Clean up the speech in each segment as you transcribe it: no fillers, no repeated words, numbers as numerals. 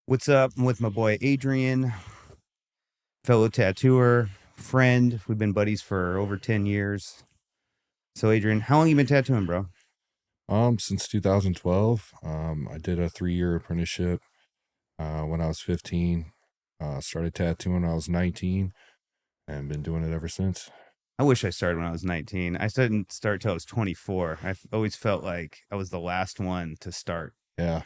What's up? I'm with my boy Adrien, fellow tattooer, friend. We've been buddies for over 10 years. So, Adrien, how long you been tattooing, bro? Since 2012, I did a 3-year apprenticeship when I was 15. Started tattooing when I was 19 and been doing it ever since. I wish I started when I was 19. I didn't start till I was 24. I've always felt like I was the last one to start. Yeah,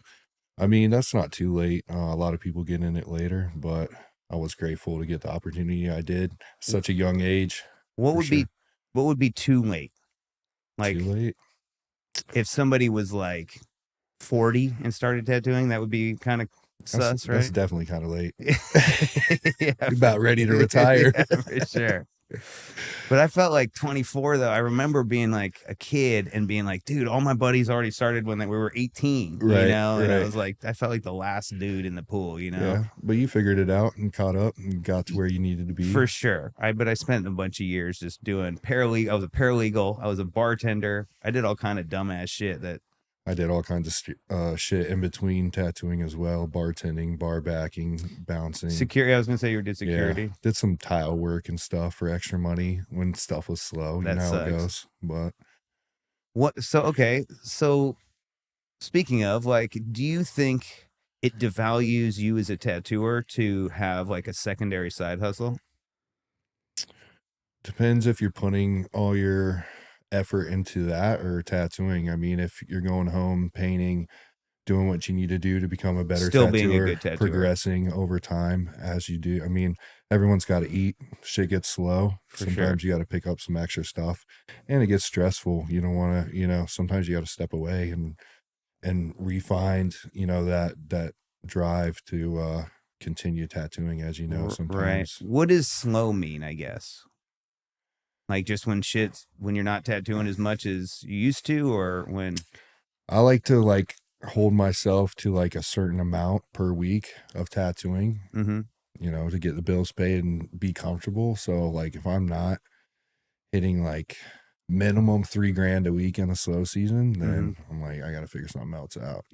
I mean, that's not too late. A lot of people get in it later, but I was grateful to get the opportunity I did. Such a young age, What for would be sure. what would be too late? Too Like late? if somebody was like 40 and started tattooing, that would be kind of sus, That's right? definitely kind of late. Yeah, You're about ready to retire. yeah, for sure. But I felt like 24 though. I remember being like a kid and being like, dude, all my buddies already started when we were 18, Right, And I right. was like, I felt like the last dude in the pool. Yeah, but you figured it out and caught up and got to where you needed to be. For sure. But I spent a bunch of years just doing paralegal. I was a paralegal. I was a bartender. I did all kind of dumbass shit that I did all kinds of shit in between tattooing as well, bartending, bar backing, bouncing. security. I was gonna say you did Yeah, security. did some tile work and stuff for extra money when stuff was slow. You That know how it sucks. goes. But What? So okay. So speaking of, like, do you think it devalues you as a tattooer to have like a secondary side hustle? depends if you're putting all your effort into that or tattooing. I mean, if you're going home painting, doing what you need to do to become a better Still being a tattooer, good tattooer, progressing over time as you do. I mean, everyone's got to eat. Shit gets slow. for sure. Sometimes you got to pick up some extra stuff, and it gets stressful. You don't want to, sometimes you got to step away and refine, that drive to continue tattooing, as you know, Right. sometimes. What does slow mean, I guess? Like just when you're not tattooing as much as you used to, or when I like to hold myself to like a certain amount per week of tattooing, mm-hmm. to get the bills paid and be comfortable. So like if I'm not hitting like minimum $3,000 a week in a slow season, then I'm like, I got to figure something else out.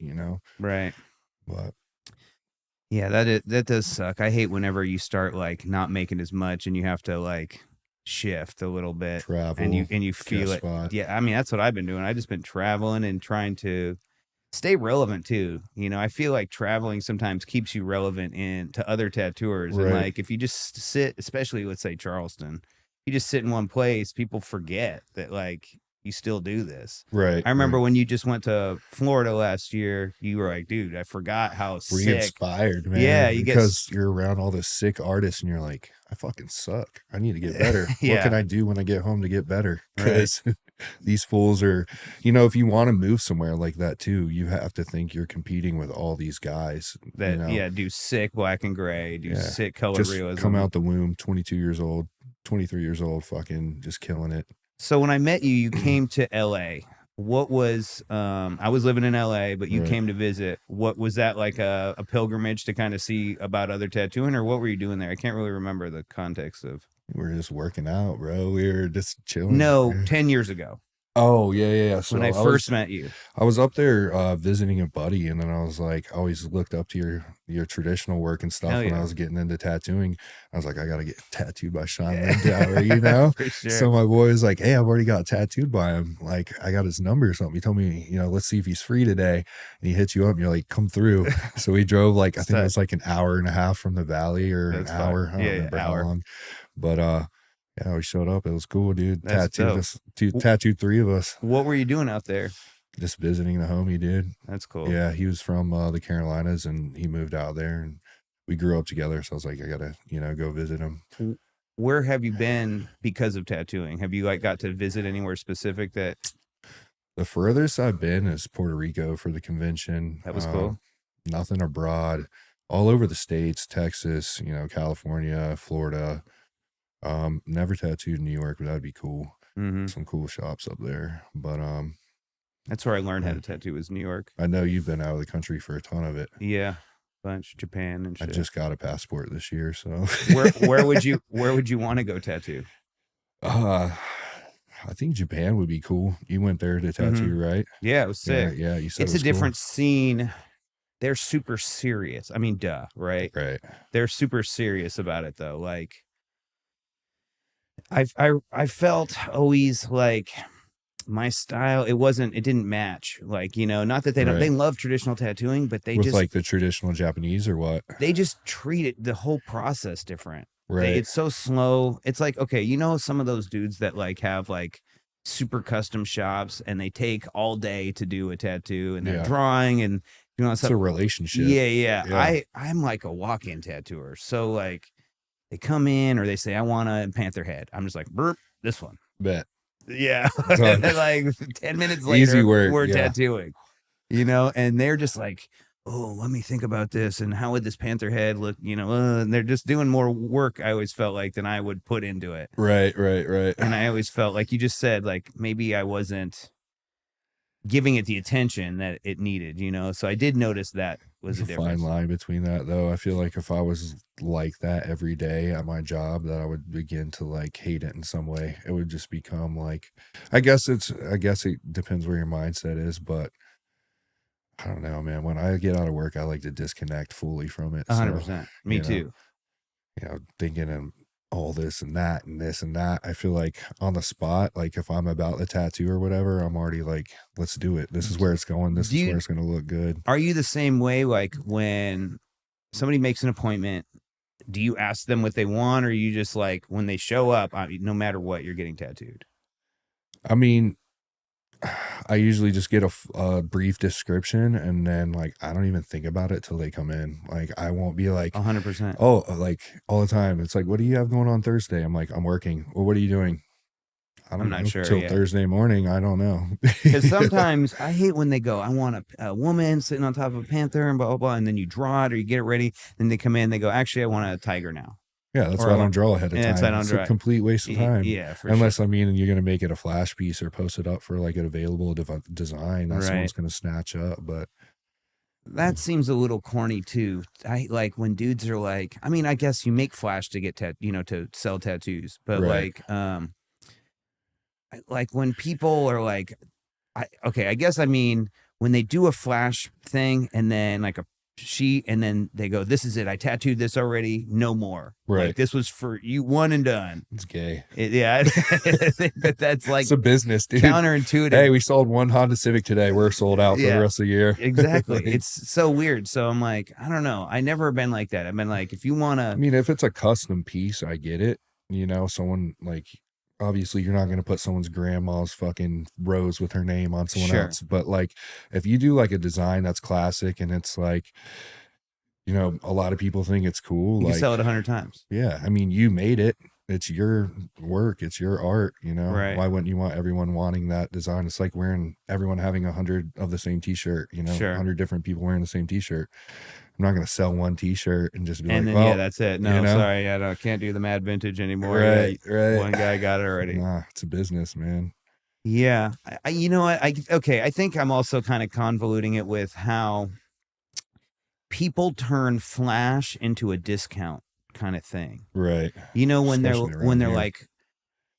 Right. But Yeah, that does suck. I hate whenever you start like not making as much and you have to like shift a little bit and travel, you feel guest it. spot, Yeah, I mean that's what I've been doing. I just been traveling and trying to stay relevant too. I feel like traveling sometimes keeps you relevant to other tattooers. And right, like if you just sit, especially let's say Charleston, you just sit in one place, people forget that like you still do this. right, I remember right. when you just went to Florida last year, you were like, dude, I forgot how sick. Re-inspired, Yeah, man, you get because you're around all this sick artists and you're like, I fucking suck. I need to get better. What can yeah, I do when I get home to get better? right. Because these fools are, if you want to move somewhere like that too, you have to think you're competing with all these guys, That yeah, do sick black and gray, do Yeah. sick color Just come realism. out the womb, 22 years old, 23 years old, fucking just killing it. So when I met you, you came to LA. What was I was living in LA, but you Right. came to visit. What was that like a pilgrimage to kind of see about other tattooing, or what were you doing there? I can't really remember the context of. We're just working out, bro. We were just chilling. No, 10 years ago Oh, yeah, yeah, yeah. when I So first met you. I was up there visiting a buddy, and then I was like, I always looked up to your traditional work and Hell stuff when I yeah. was getting into tattooing. I was like, I gotta get tattooed by Shon Lindauer. For sure. So my boy was like, hey, I've already got tattooed by him. Like, I got his number or something. He told me, let's see if he's free today. And he hits you up, and you're like, come through. So we drove like I think it was like an hour and a half from the valley, or That's an fine. hour. I don't Yeah, remember how hour. long, but yeah, we showed up. It was cool, dude. That's dope. Tattooed 3 of us. What were you doing out there? Just visiting the homie, dude. That's cool. Yeah, he was from the Carolinas, and he moved out there, and we grew up together. So I was like, I gotta, go visit him. Where have you been because of tattooing? Have you like got to visit anywhere specific that The furthest I've been is Puerto Rico for the convention. was cool? Nothing abroad. All over the states, Texas, California, Florida. Never tattooed in New York, but that'd be cool. Mm-hmm. Some cool shops up there. But That's where I learned how yeah. to tattoo was New York. I know you've been out of the country for a ton of it. Yeah, bunch Japan and I shit. just got a passport this year, so where would you want to go tattoo? I think Japan would be cool. You went there to tattoo, right? Yeah, it was sick. Yeah, you said It's it was a different scene they're super serious. I mean, duh, right? Right. They're super serious about it though. Like I felt always like my style, it didn't match. Like, not that they Right. love traditional tattooing, but With like the traditional Japanese or what? they just treat it the whole process different. Right. It's so slow. It's like, okay, some of those dudes that like have like super custom shops and they take all day to do a tattoo and they're Yeah. drawing and It's stuff. a relationship. Yeah. Yeah. I'm like a walk-in tattooer. So like they come in or they say, I want a panther head. I'm just like, burp, this one. Bet. Yeah. Done. Like 10 minutes Easy later, work. we're Yeah. tattooing, and they're just like, oh, let me think about this. And how would this panther head look? And they're just doing more work. I always felt like than I would put into it. Right. And I always felt like you just said, like, maybe I wasn't giving it the attention that it needed, So I did notice that was There's a a fine difference. line between that, though. I feel like if I was like that every day at my job, that I would begin to like hate it in some way. It would just become like, I guess it depends where your mindset is, but I don't know, man. When I get out of work, I like to disconnect fully from it. 100%. Me too. Thinking of all this and that and this and that. I feel like on the spot, like if I'm about the tattoo or whatever, I'm already like, let's do it. This is where it's going. This is where it's going to look good. Are you the same way? Like when somebody makes an appointment, do you ask them what they want, or you just like when they show up, no matter what, you're getting tattooed? I mean, I usually just get a brief description and then like I don't even think about it till they come in. Like I won't be like 100%. Oh, like all the time. It's like, what do you have going on Thursday? I'm like, I'm working. Well, what are you doing? I'm not sure. Till Thursday morning. I don't know. Because sometimes I hate when they go, I want a woman sitting on top of a panther and blah, blah, blah. And then you draw it or you get it ready. Then they come in, they go, actually, I want a tiger now. Yeah, that's why I don't draw ahead of time. It's a complete waste of time. Yeah, for Unless, sure. I mean, you're going to make it a flash piece or post it up for like an available design that someone's going to snatch up. But that seems a little corny too. I like when dudes are like, I mean, I guess you make flash to get to sell tattoos, but like when people are like, I guess I mean when they do a flash thing and then like a sheet and then they go, this is it, I tattooed this already, no more. Right. Like this was for you, one and done. It's gay. I think that's like it's a business, dude. Counterintuitive. Hey, we sold one Honda Civic today. We're sold out for the rest of the year. Exactly. It's so weird. So I'm like, I don't know. I never been like that. I've been like, if you want to, I mean, if it's a custom piece, I get it. Someone like, obviously you're not going to put someone's grandma's fucking rose with her name on someone else. But like, if you do like a design that's classic and it's like, a lot of people think it's cool. You like can sell it 100 times. Yeah. I mean, you made it. It's your work. It's your art, Right. Why wouldn't you want everyone wanting that design? It's like everyone having 100 of the same t-shirt, 100 different people wearing the same t-shirt. I'm not going to sell one t-shirt and just be and like, then, well, that's it. No, sorry. I can't do the mad vintage anymore. Right. One guy got it already. Nah, it's a business, man. Yeah. I think I'm also kind of convoluting it with how people turn flash into a discount kind of thing. Right. When they're like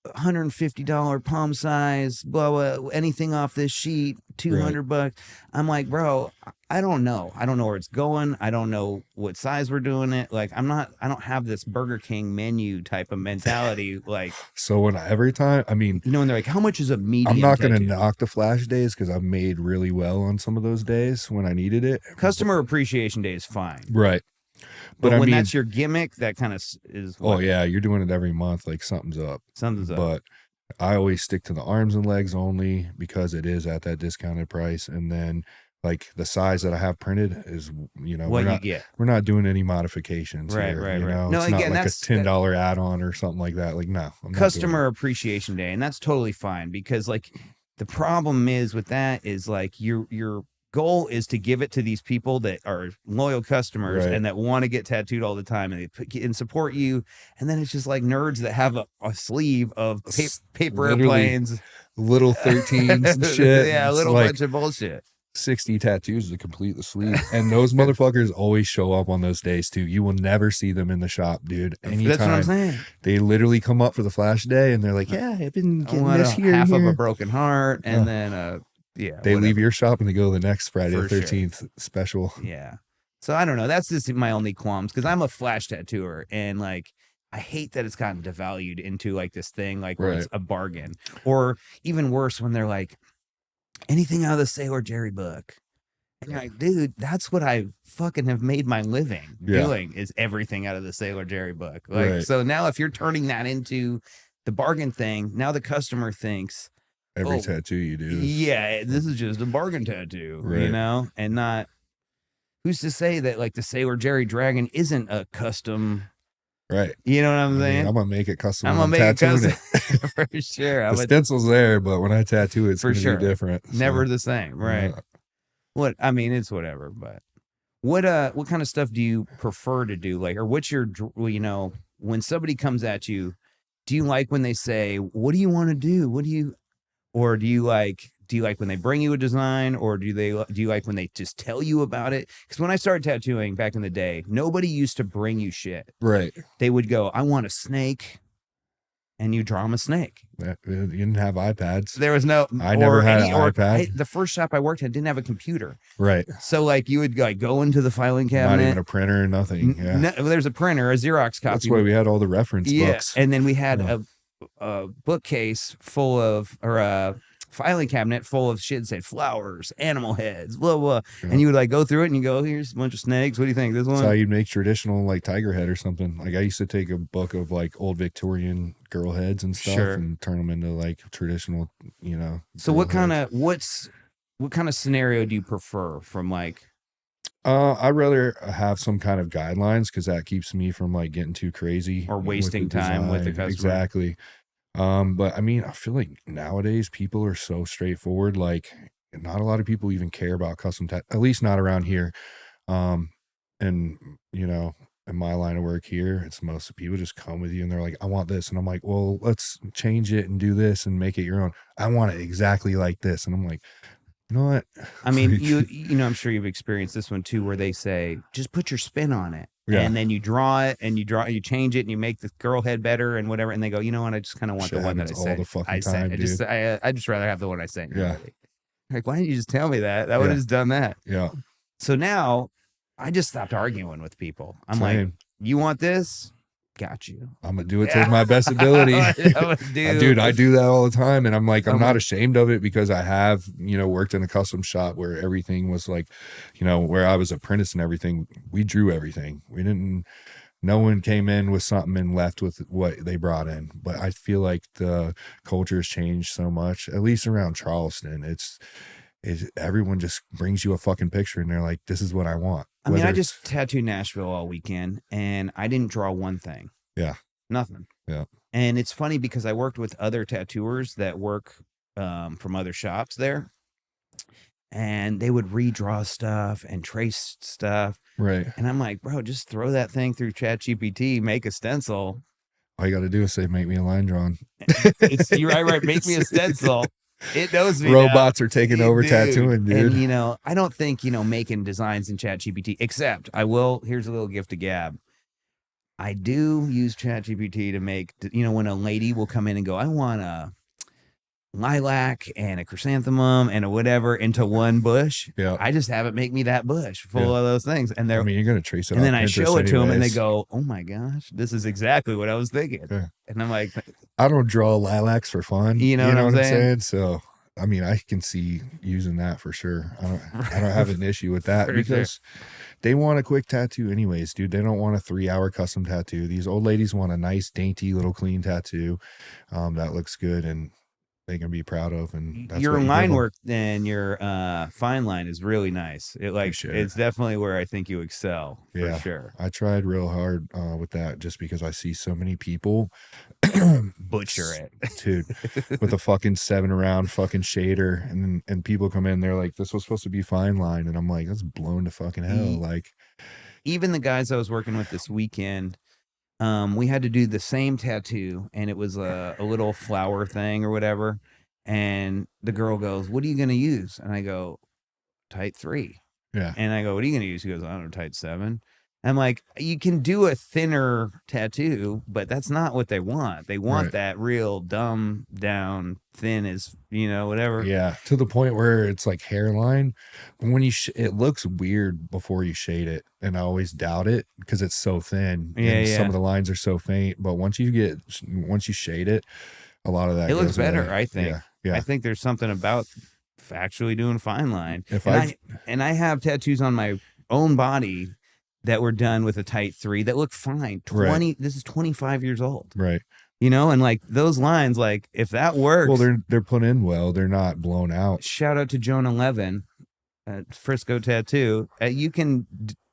$150 palm size, blah, blah, anything off this sheet, $200. I'm like, bro, I don't know. I don't know where it's going. I don't know what size we're doing it. Like, I don't have this Burger King menu type of mentality. Like, so every time, I mean, when they're like, how much is a medium? I'm not going to knock the flash days because I've made really well on some of those days when I needed it. Customer appreciation day is fine. Right. But when that's your gimmick, that kind of is. Oh yeah, you're doing it every month. Like something's up. But I always stick to the arms and legs only because it is at that discounted price. And then like the size that I have printed is, what we're not doing any modifications. Right. No, it's again, not like a $10 add-on or something like that. Like no, customer appreciation day, and that's totally fine because like the problem is with that is like your goal is to give it to these people that are loyal customers and that want to get tattooed all the time and support you. And then it's just like nerds that have a sleeve of paper airplanes, little 13s and shit. Yeah, a little bunch of bullshit. 60 tattoos to complete the sleeve. And those motherfuckers always show up on those days too. You will never see them in the shop, dude. Anytime. That's what I'm saying. They literally come up for the flash day and they're like, yeah, I've been getting this here. Half of a broken heart and then Yeah. They leave Whatever. your shop and they go to the next Friday the For sure. 13th special. Yeah. So I don't know. That's just my only qualms because I'm a flash tattooer and like I hate that it's gotten devalued into like this thing like where Right. it's a bargain, or even worse when they're like anything out of the Sailor Jerry book. And you're like, dude, that's what I fucking have made my living doing is everything out of the Sailor Jerry book. Like, Right. so now if you're turning that into the bargain thing, now the customer thinks Every tattoo you do yeah, this is just a bargain tattoo, Right. you know, and not who's to say that like the Sailor Jerry dragon isn't a custom, right. You know what I'm saying? I'm gonna make it custom. I'm gonna make it custom for sure. The stencil's there, but when I tattoo it, it's for gonna sure be different. Never the same, right? What I mean, it's whatever. But what kind of stuff do you prefer to do? Like, or what's your, you know, when somebody comes at you, do you like when they say, "What do you want to do? What do you," or do you like when they bring you a design, or do you like when they just tell you about it? Because when I started tattooing back in the day, nobody used to bring you shit. Right. They would go, "I want a snake," and you draw them a snake. You didn't have iPads. There was no. I never had an iPad. The first shop I worked at didn't have a computer. Right. So like you would like go into the filing cabinet. Not even a printer, nothing. Yeah. No, there's a printer, a Xerox copy. That's why we had all the reference books. And then we had a bookcase full of, or a filing cabinet full of shit that said flowers, animal heads, blah blah. Yeah. And you would like go through it and you go, here's a bunch of snakes. What do you think? This one? That's how you'd make traditional like tiger head or something. Like I used to take a book of like old Victorian girl heads and stuff and turn them into like traditional, you know. So what kind of scenario do you prefer from like? I'd rather have some kind of guidelines because that keeps me from like getting too crazy or wasting time with the customer. Exactly. But I mean, I feel like nowadays people are so straightforward. Like not a lot of people even care about custom at least not around here. And you know, in my line of work here, it's most of people just come with you and they're like, I want this. And I'm like, well, let's change it and do this and make it your own. I want it exactly like this. And I'm like, you know what? I mean, you know, I'm sure you've experienced this one too, where they say, just put your spin on it. Yeah. And then you draw it and you change it and you make the girl head better and whatever. And they go, you know what? I just kind of want the one that I say. All the fucking time, dude. I just rather have the one I say. Yeah. Like, why didn't you just tell me that? That would have just done that. Yeah. So now I just stopped arguing with people. I'm like, you want this? Got you. I'm gonna do it to my best ability. Dude, I do that all the time. And I'm like, I'm not ashamed of it because I have, you know, worked in a custom shop where everything was like, you know, where I was apprentice and everything. We drew everything. No one came in with something and left with what they brought in. But I feel like the culture has changed so much, at least around Charleston. Everyone just brings you a fucking picture and they're like, this is what I want. I mean, I just tattooed Nashville all weekend and I didn't draw one thing. Yeah. Nothing. Yeah. And it's funny because I worked with other tattooers that work from other shops there. And they would redraw stuff and trace stuff. Right. And I'm like, bro, just throw that thing through ChatGPT, make a stencil. All you got to do is say, make me a line drawing. You're right. Make me a stencil. It knows me. Robots are taking over tattooing, dude. And, you know, I don't think, you know, making designs in ChatGPT, except here's a little gift to Gab. I do use ChatGPT to make, you know, when a lady will come in and go, I want a lilac and a chrysanthemum and a whatever into one bush. Yeah. I just have it make me that bush full of those things. And I mean, you're going to trace it. And then I show it to them and they go, oh my gosh, this is exactly what I was thinking. Yeah. And I'm like, I don't draw lilacs for fun. You know what I'm saying? So, I mean, I can see using that for sure. I don't have an issue with that because they want a quick tattoo anyways, dude. They don't want a 3-hour custom tattoo. These old ladies want a nice, dainty little clean tattoo that looks good and they can be proud of. And that's your line work and your fine line is really nice. It's definitely where I think you excel for sure. I tried real hard with that just because I see so many people butcher it, dude, with a fucking 7-round fucking shader, and people come in, they're like, this was supposed to be fine line, and I'm like, that's blown to fucking hell. Like, even the guys I was working with this weekend, we had to do the same tattoo and it was a little flower thing or whatever. And the girl goes, what are you going to use? And I go, type 3. Yeah. And I go, what are you going to use? He goes, I don't know, type 7. I'm like, you can do a thinner tattoo, but that's not what they want. They want Right. that real dumb down thin as, whatever. Yeah, to the point where it's like hairline. But when you it looks weird before you shade it, and I always doubt it because it's so thin Yeah, and some yeah. of the lines are so faint. But once you shade it, a lot of that It looks goes better, away. I think. Yeah, yeah. I think there's something about actually doing fine line. If I have tattoos on my own body that were done with a tight 3 that look fine. Right. This is 25 years old. Right. And like those lines, like if that works. Well, they're put in well. They're not blown out. Shout out to Joan 11 at Frisco Tattoo. You can,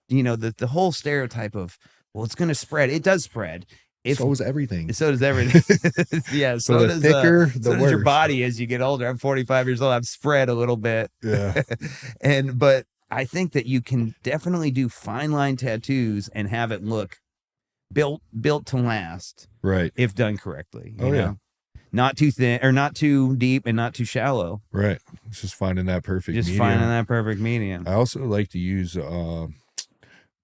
the whole stereotype of, well, it's going to spread. It does spread. So is everything. So does everything. Yeah. So the thicker, the so does your body as you get older. I'm 45 years old. I've spread a little bit. Yeah. But I think that you can definitely do fine line tattoos and have it look built to last. Right. If done correctly. Oh, yeah. Not too thin or not too deep and not too shallow. Right. It's just finding that perfect medium. Finding that perfect medium. I also like to use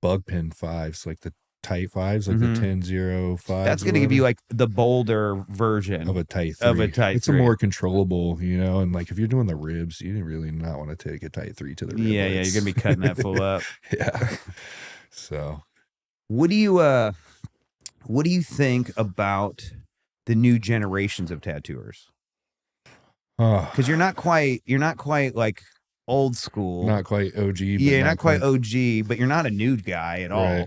bug pin 5s, like the tight 5s, like the 10-0-5. That's going to give you like the bolder version of a tight 3. It's 3. A more controllable, and like if you're doing the ribs, you really not want to take a tight 3 to the rib. Yeah, you're going to be cutting that full up. Yeah. So, what do you think about the new generations of tattooers? Because you're not quite like old school, not quite OG. But yeah, not quite OG, but you're not a nude guy at all.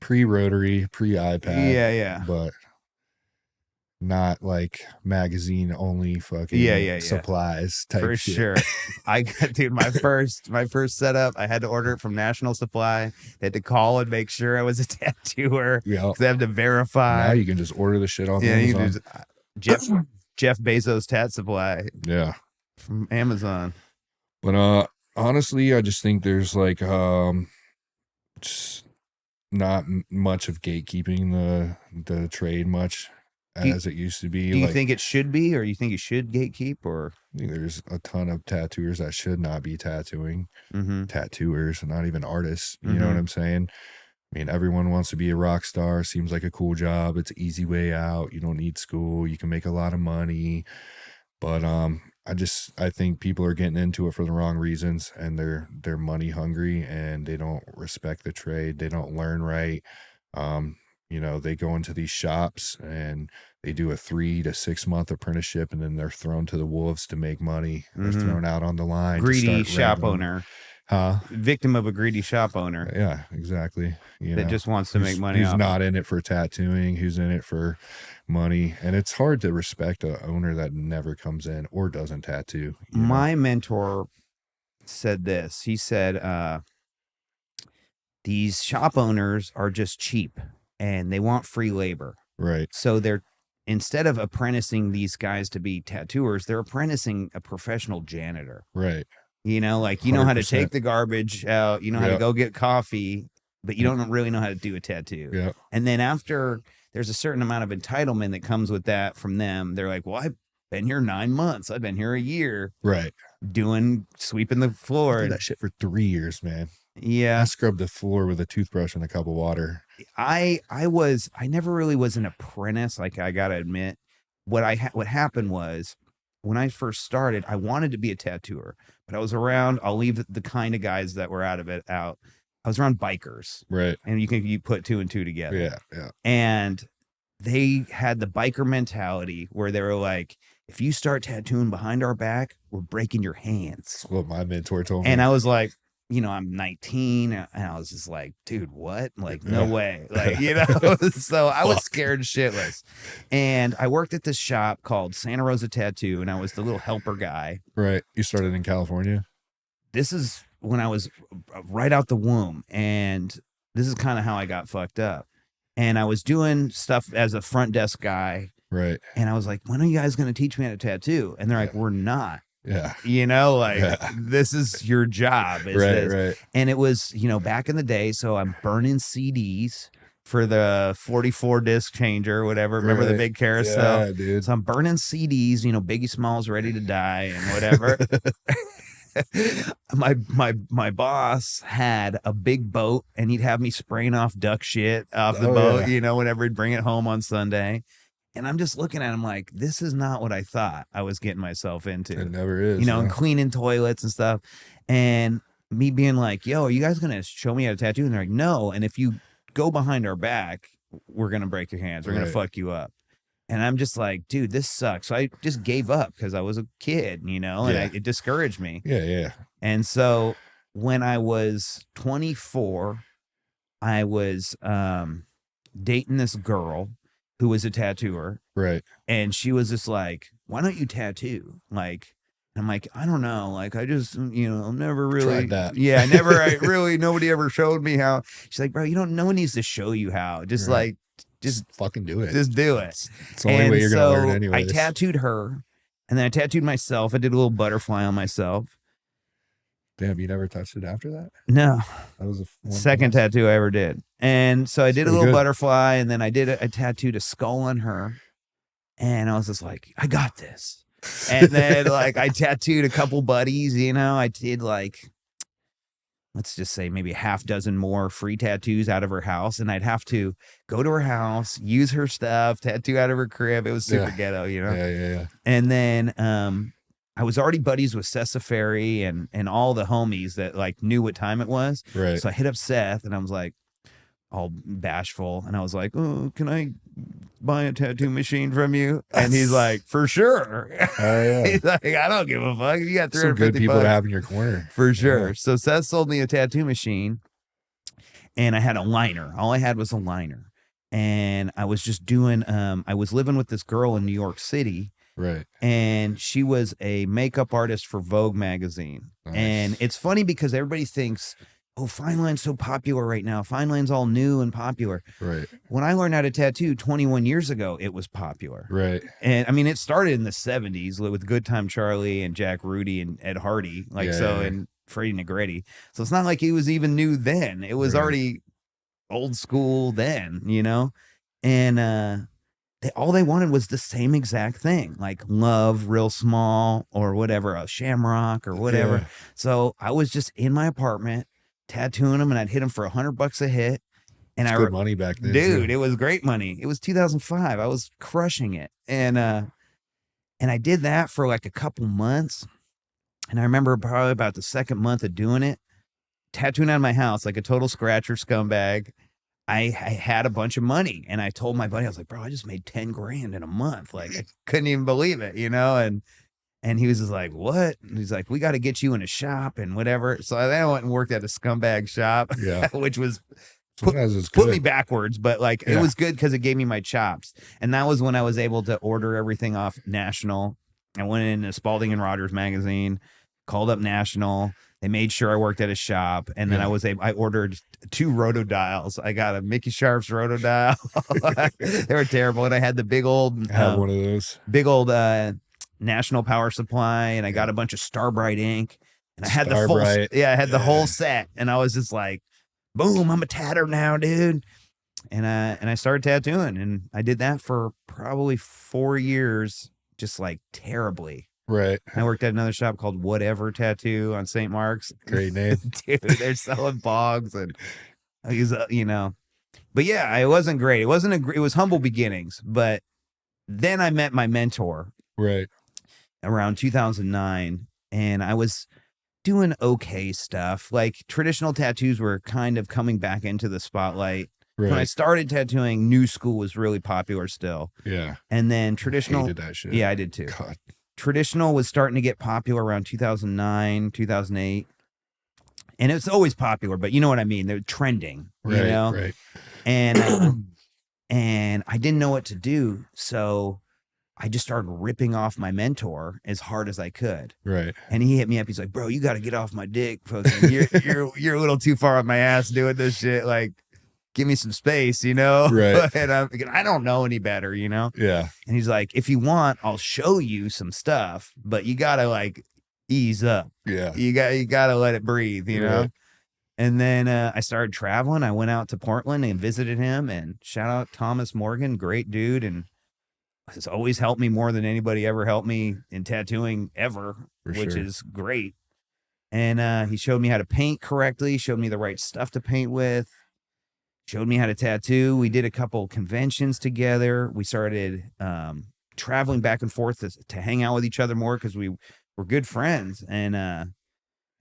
Pre-rotary, pre-iPad. Yeah. But not like magazine only fucking supplies type for shit. Sure. Dude, my first setup, I had to order it from National Supply. They had to call and make sure I was a tattooer. Yeah. Because they have to verify. Now you can just order the shit on Amazon. Jeff Bezos Tat Supply. Yeah. From Amazon. But honestly, I just think there's like just not much of gatekeeping the trade much as it used to be. Do you think it should be, or you think you should gatekeep, or? I think there's a ton of tattooers that should not be tattooing. Tattooers, not even artists. You know what I'm saying? I mean, everyone wants to be a rock star. Seems like a cool job. It's an easy way out. You don't need school. You can make a lot of money. But I think people are getting into it for the wrong reasons, and they're money hungry, and they don't respect the trade. They don't learn right. They go into these shops and they do a 3 to 6 month apprenticeship, and then they're thrown to the wolves to make money. They're thrown out on the line. Greedy shop owner. Victim of a greedy shop owner. Yeah, exactly. That just wants to make money. Who's not in it for tattooing, who's in it for money. And it's hard to respect an owner that never comes in or doesn't tattoo. My mentor said this. He said, these shop owners are just cheap and they want free labor. Right. So instead of apprenticing these guys to be tattooers, they're apprenticing a professional janitor. Right. Like you know how to take the garbage out, you know how to go get coffee, but you don't really know how to do a tattoo. Yeah. And then after there's a certain amount of entitlement that comes with that from them, they're like, well, I've been here 9 months. I've been here a year. Right. Sweeping the floor. I did that shit for 3 years, man. Yeah. I scrubbed the floor with a toothbrush and a cup of water. I never really was an apprentice. Like, I got to admit, what happened was, when I first started, I wanted to be a tattooer, but I was around, I'll leave the kind of guys that were out. I was around bikers. Right. And you put 2 and 2 together. Yeah. Yeah. And they had the biker mentality where they were like, if you start tattooing behind our back, we're breaking your hands. That's what my mentor told me. And I was like, I'm 19, and I was just like, dude, what? Like, no way. Like, so I was scared shitless. And I worked at this shop called Santa Rosa Tattoo, and I was the little helper guy. Right. You started in California? This is when I was right out the womb, and this is kind of how I got fucked up. And I was doing stuff as a front desk guy. Right. And I was like, when are you guys going to teach me how to tattoo? And they're like, we're not. Yeah. This is your job. Right. And it was, back in the day. So I'm burning CDs for the 44 disc changer or whatever. Remember the big carousel? Yeah, dude. So I'm burning CDs, Biggie Smalls, Ready to Die and whatever. my boss had a big boat, and he'd have me spraying off duck shit off the boat, whenever he'd bring it home on Sunday. And I'm just looking at him like, this is not what I thought I was getting myself into. It never is. And cleaning toilets and stuff. And me being like, yo, are you guys going to show me how to tattoo? And they're like, no. And if you go behind our back, we're going to break your hands. We're going to fuck you up. And I'm just like, dude, this sucks. So I just gave up because I was a kid, and it discouraged me. Yeah. And so when I was 24, I was dating this girl who was a tattooer. Right. And she was just like, why don't you tattoo? Like, I'm like, I don't know. Like, I just, I'm never really. Tried that. Yeah, nobody ever showed me how. She's like, bro, no one needs to show you how. Just just fucking do it. Just do it. It's the only way you're going to learn anyway. I tattooed her, and then I tattooed myself. I did a little butterfly on myself. Damn, you never touched it after that? No. That was the second tattoo I ever did. And so I did a little butterfly, and then I tattooed a skull on her. And I was just like, I got this. And then I tattooed a couple buddies, I did let's just say maybe a half dozen more free tattoos out of her house. And I'd have to go to her house, use her stuff, tattoo out of her crib. It was super ghetto, Yeah. And then I was already buddies with Seth Ferry and all the homies that knew what time it was. Right. So I hit up Seth, and I was like, all bashful, and I was like, oh, can I buy a tattoo machine from you? And he's like, for sure. He's like, I don't give a fuck. You got 350 some good people bucks. to have in your corner. For sure. Yeah. So Seth sold me a tattoo machine, and I had a liner. All I had was a liner. And I was just doing, I was living with this girl in New York City. Right. And she was a makeup artist for Vogue magazine. Nice. And it's funny because everybody thinks, oh, fine line's so popular right now. Fine line's all new and popular. Right. When I learned how to tattoo 21 years ago, it was popular. Right. And I mean, it started in the 70s with Good Time Charlie and Jack Rudy and Ed Hardy, and Freddie Negretti. So it's not like it was even new then. It was already old school then, And all they wanted was the same exact thing, like love, real small, or whatever, a shamrock or whatever. Yeah. So I was just in my apartment tattooing them, and I'd hit them for $100 a hit. And it's good money back then, dude. It was great money. It was 2005. I was crushing it, and I did that for a couple months. And I remember probably about the second month of doing it, tattooing out of my house like a total scratcher scumbag. I had a bunch of money, and I told my buddy, I was like, bro, I just made 10 grand in a month. I couldn't even believe it, And he was just like, what? And he's like, we got to get you in a shop and whatever. So then I went and worked at a scumbag shop, which was put me backwards, but it was good because it gave me my chops. And that was when I was able to order everything off National. I went into Spalding and Rogers magazine, called up National. They made sure I worked at a shop, and then I ordered 2 rotodials. I got a Mickey Sharp's rotodial. They were terrible, and I had the big old I had one of those big old National Power Supply, and I got a bunch of Starbright ink, and I had the full the whole set, and I was just like, boom, I'm a tatter now, dude. And I started tattooing, and I did that for probably 4 years, just terribly. Right. I worked at another shop called Whatever Tattoo on St. Mark's. Great name. Dude, they're selling bogs, and he's but yeah, it wasn't great. It was humble beginnings, but then I met my mentor. Right. Around 2009, and I was doing okay stuff. Traditional tattoos were kind of coming back into the spotlight. Right. When I started tattooing, new school was really popular still. Yeah. And then traditional. I hated that shit. Yeah, I did too. God. Traditional was starting to get popular around 2009, 2008. And it's always popular, but you know what I mean? They're trending, Right. And and I didn't know what to do, so I just started ripping off my mentor as hard as I could. Right. And he hit me up. He's like, bro, you got to get off my dick. You're a little too far on my ass doing this shit. Give me some space, Right. And I don't know any better, Yeah. And he's like, if you want, I'll show you some stuff, but you got to ease up. Yeah. You got to let it breathe, Right. And then I started traveling. I went out to Portland and visited him, and shout out Thomas Morgan, great dude. And has always helped me more than anybody ever helped me in tattooing ever, which is great. And he showed me how to paint correctly, showed me the right stuff to paint with, showed me how to tattoo. We did a couple conventions together. We started traveling back and forth to hang out with each other more because we were good friends. And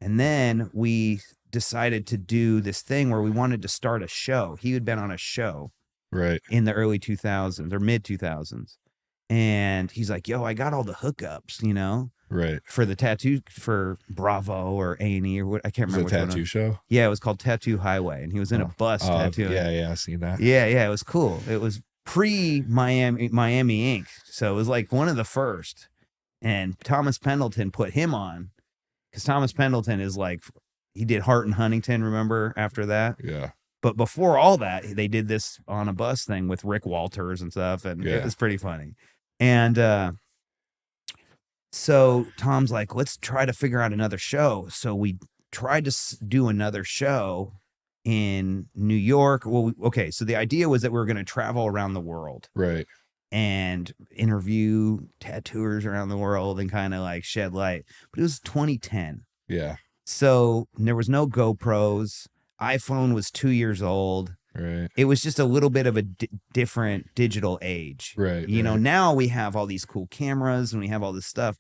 then we decided to do this thing where we wanted to start a show. He had been on a show in the early 2000s or mid 2000s. And he's like, yo, I got all the hookups, you know, for the tattoo, for Bravo or A&E or what, I can't remember. Was it a tattoo show? Yeah, it was called Tattoo Highway, and he was in a bus tattooing. Yeah, I seen that. Yeah, it was cool. It was pre-Miami Inc., so it was like one of the first. And Thomas Pendleton put him on, because Thomas Pendleton is like, he did Hart and Huntington, remember, after that? Yeah. But before all that, they did this on a bus thing with Rick Walters and stuff, and it was pretty funny. And so Tom's like, let's try to figure out another show. So we tried to do another show in New York. Well, okay, so the idea was that we were going to travel around the world. And interview tattooers around the world and kind of like shed light. But it was 2010. Yeah. So there was no GoPros. iPhone was 2 years old. It was just a little bit of a different digital age. You know, now we have all these cool cameras and we have all this stuff.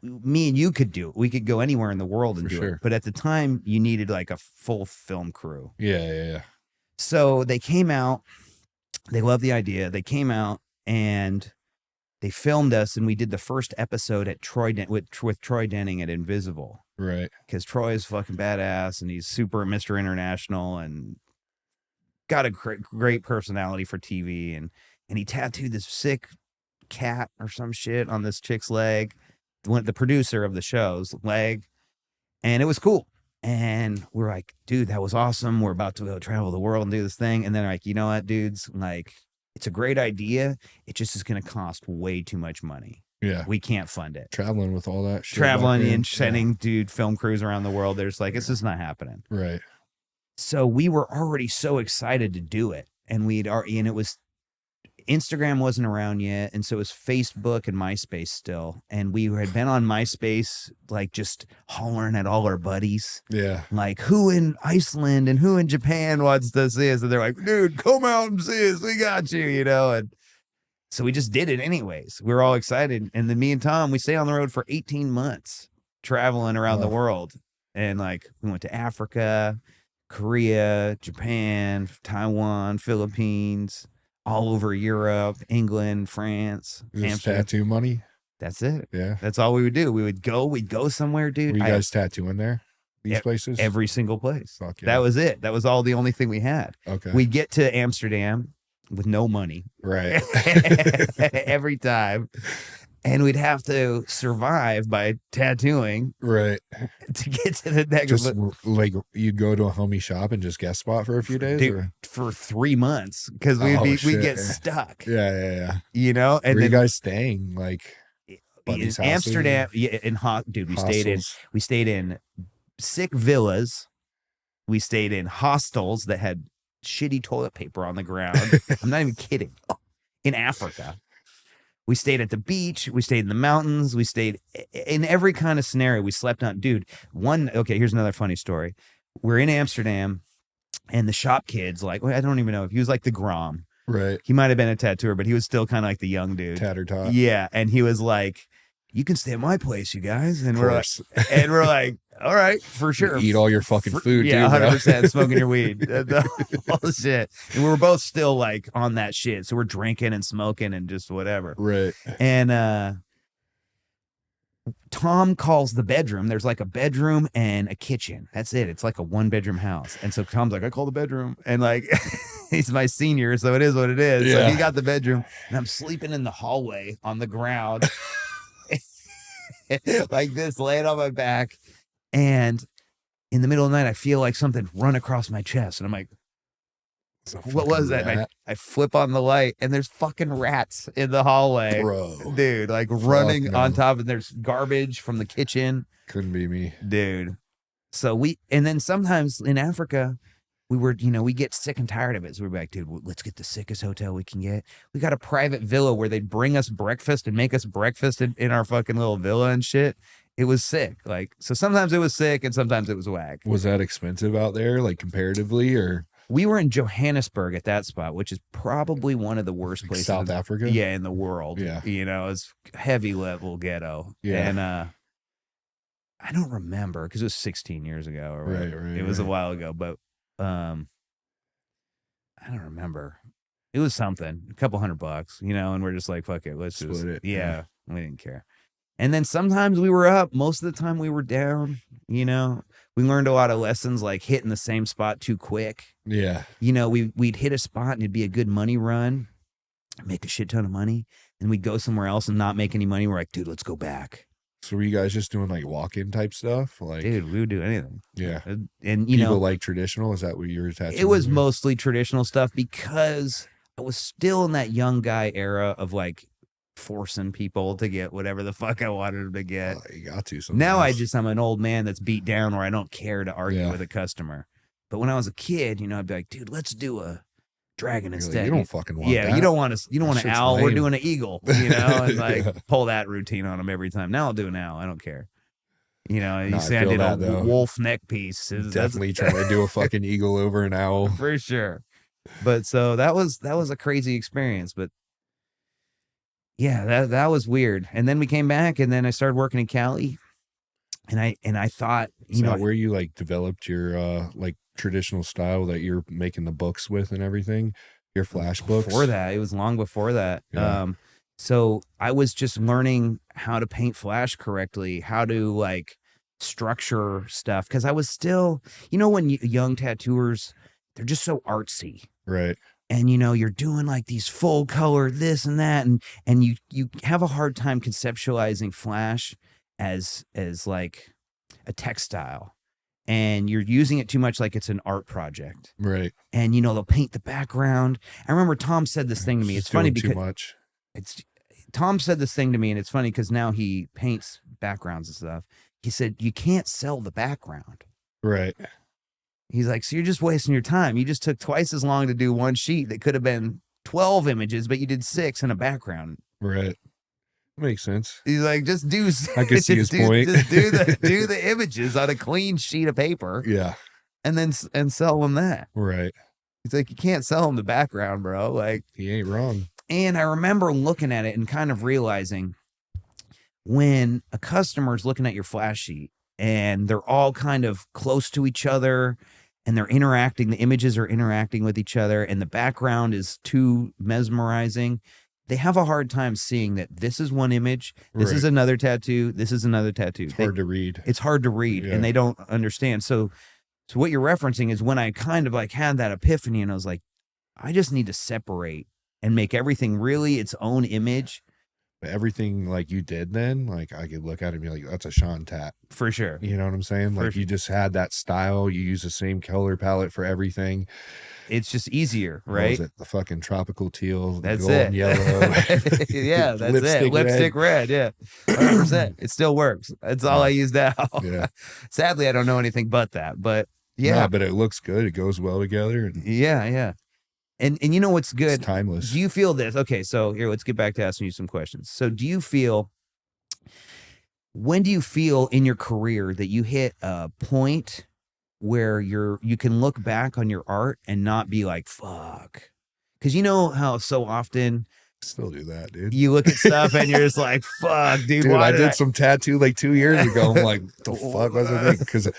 Me and you could do it. We could go anywhere in the world and do it. But at the time, you needed like a full film crew. Yeah. So they came out. They loved the idea. They came out and they filmed us, and we did the first episode at with Troy Denning at Invisible. Because Troy is fucking badass and he's super Mr. International and got a great personality for TV, and he tattooed this sick cat or some shit on this chick's leg, the producer of the show's leg, and it was cool. And we're like, dude, that was awesome. We're about to go travel the world and do this thing. And then like, you know what, dudes, like, it's a great idea. It just is going to cost way too much money. We can't fund it. Traveling with all that shit. Traveling and sending film crews around the world. There's like, it's just not happening. So we were already so excited to do it. And and it was, Instagram wasn't around yet. And so it was Facebook and MySpace still. And we had been on MySpace, like just hollering at all our buddies. Like, who in Iceland and who in Japan wants to see us? And they're like, dude, come out and see us. We got you, you know? And so we just did it anyways. We were all excited. And then me and Tom, we stayed on the road for 18 months traveling around the world. And like, we went to Africa, Korea, Japan, Taiwan, Philippines, all over Europe, England, France, Amsterdam. Tattoo money. That's it. Yeah. That's all we would do. We'd go somewhere, dude. Were you guys tattooing there? These places? Every single place. Fuck yeah. That was it. That was all the only thing we had. Okay. We'd get to Amsterdam with no money. Every time. And we'd have to survive by tattooing. To get to the next. Just like you'd go to a homie shop and just guest spot for a few days? Dude, for 3 months. Because we'd get stuck. Yeah. You know? And were you guys staying like in Amsterdam? Yeah, dude, we stayed in sick villas. We stayed in hostels that had shitty toilet paper on the ground. I'm not even kidding. In Africa. We stayed at the beach. We stayed in the mountains. We stayed in every kind of scenario. We slept on, dude. Here's another funny story. We're in Amsterdam, and the shop kid's like, I don't even know if he was like the Grom. He might have been a tattooer, but he was still kind of like the young dude. Tatter tot. Yeah, and he was like, you can stay at my place, you guys. And we're like, all right, for sure. Eat all your fucking food, yeah, dude. 100% smoking your weed. All the shit. And we were both still like on that shit. So we're drinking and smoking and just whatever. And Tom calls the bedroom. There's like a bedroom and a kitchen. That's it. It's like a 1-bedroom house. And so Tom's like, I call the bedroom. And like, he's my senior, so it is what it is. So he got the bedroom, and I'm sleeping in the hallway on the ground. Like this, laying on my back. And in the middle of the night, I feel like something run across my chest. And I'm like, what was that? And I flip on the light, and there's fucking rats in the hallway. Bro. Dude, like running on top, and there's garbage from the kitchen. Couldn't be me. Dude. So and then sometimes in Africa, we were, we get sick and tired of it. So we're like, dude, let's get the sickest hotel we can get. We got a private villa where they'd bring us breakfast and make us breakfast in our fucking little villa and shit. It was sick. Like, so sometimes it was sick and sometimes it was whack. Was that expensive out there, like comparatively, or? We were in Johannesburg at that spot, which is probably one of the worst places. South Africa? Yeah, in the world. Yeah. It's heavy level ghetto. Yeah. And I don't remember because it was 16 years ago or whatever. Right. It was a while ago, but I don't remember. It was something, a couple $100, and we're just like, fuck it, let's Split just it. Yeah, we didn't care. And then sometimes we were up. Most of the time we were down. We learned a lot of lessons, like hitting the same spot too quick. Yeah. We'd hit a spot and it'd be a good money run, make a shit ton of money, and we'd go somewhere else and not make any money. We're like, dude, let's go back. So were you guys just doing like walk-in type stuff? Like, dude, we would do anything. Yeah. And people like traditional. Is that what you were attached to? It was mostly traditional stuff because I was still in that young guy era of like forcing people to get whatever the fuck I wanted them to get. You got to. Now I'm an old man that's beat down where I don't care to argue with a customer. But when I was a kid, I'd be like, dude, let's do a dragon instead. You don't fucking want that. You don't want an owl. Lame. We're doing an eagle, and like pull that routine on them every time. Now I'll do an owl. I don't care. You say I did a wolf neck piece. Definitely trying to do a fucking eagle over an owl. For sure. But so that was a crazy experience. But yeah, that was weird. And then we came back, and then I started working in Cali, and I thought, Is that where you like developed your like traditional style that you're making the books with and everything, your flash books? Before that, it was long before that. Yeah. So I was just learning how to paint flash correctly, how to like structure stuff, because I was still, when young tattooers, they're just so artsy, right? And you're doing like these full color this and that, and you have a hard time conceptualizing flash as like a textile, and you're using it too much like it's an art project, right? And they'll paint the background. I remember Tom said this thing to me. It's funny because too much. Tom said this thing to me, and it's funny because now he paints backgrounds and stuff. He said, you can't sell the background. Right. He's like, so you're just wasting your time. You just took twice as long to do one sheet that could have been 12 images, but you did 6 in a background. Right. Makes sense. He's like, just do. I can see his point. Just do the images on a clean sheet of paper. Yeah. And sell them that. Right. He's like, you can't sell them the background, bro. Like, he ain't wrong. And I remember looking at it and kind of realizing when a customer's looking at your flash sheet and they're all kind of close to each other and they're interacting, the images are interacting with each other, and the background is too mesmerizing, they have a hard time seeing that this is one image, this is another tattoo, this is another tattoo. It's hard to read. It's hard to read, and they don't understand. So what you're referencing is when I kind of like had that epiphany, and I was like, I just need to separate and make everything really its own image. But everything like you did then, like I could look at it and be like, that's a Shon tat. For sure. You know what I'm saying? Like you just had that style. You use the same color palette for everything. It's just easier, right? What was it? The fucking tropical teal, the that's golden it. Yellow. Yeah, that's it. Lipstick red. Yeah. 100%. It still works. That's all I use now. Yeah. Sadly, I don't know anything but that. But yeah. Nah, but it looks good. It goes well together. And yeah. And you know what's good? It's timeless. Do you feel this? Okay, so here, let's get back to asking you some questions. So when do you feel in your career that you hit a point where you can look back on your art and not be like, fuck? Because you know how so often still do that, dude. You look at stuff and you're just like, fuck, dude. I did some tattoo like 2 years ago. I'm like, the fuck was it? Because